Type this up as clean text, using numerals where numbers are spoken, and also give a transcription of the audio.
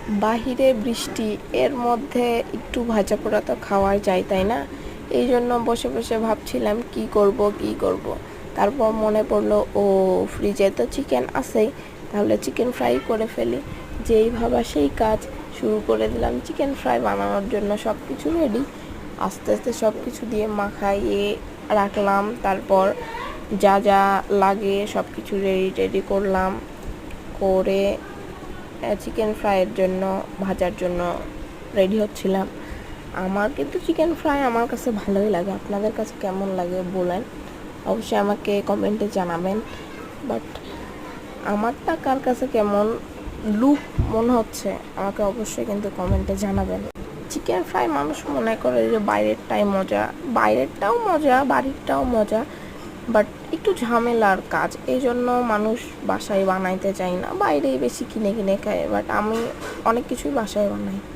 বাহিরে বৃষ্টি, এর মধ্যে একটু ভাজা পোড়া তো খাওয়াই যায়, তাই না? এই জন্য বসে বসে ভাবছিলাম কি করব। তারপর মনে পড়লো, ও ফ্রিজে তো চিকেন আছেই, তাহলে চিকেন ফ্রাই করে ফেলি। যেই ভাবা সেই কাজ, শুরু করে দিলাম চিকেন ফ্রাই বানানোর জন্য। সব কিছু রেডি, আস্তে আস্তে সব কিছু দিয়ে মাখাইয়ে রাখলাম। তারপর যা যা লাগে সব কিছু রেডি করলাম, করে চিকেন ফ্রাইয়ের জন্য, ভাজার জন্য রেডি হচ্ছিলাম। আমার কিন্তু চিকেন ফ্রাই আমার কাছে ভালোই লাগে, আপনাদের কাছে কেমন লাগে বলেন, অবশ্যই আমাকে কমেন্টে জানাবেন। বাট আমারটা কার কাছে কেমন লুক মনে হচ্ছে আমাকে অবশ্যই কিন্তু কমেন্টে জানাবেন। চিকেন ফ্রাই মানুষ মনে করে যে বাইরেরটাই মজা, বাইরেরটাও মজা, বাড়িরটাও মজা, বাট একটু ঝামেলার কাজ, এই জন্য মানুষ বাসায় বানাইতে চায় না, বাইরেই বেশি কিনে কিনে খায়। বাট আমি অনেক কিছুই বাসায় বানাই।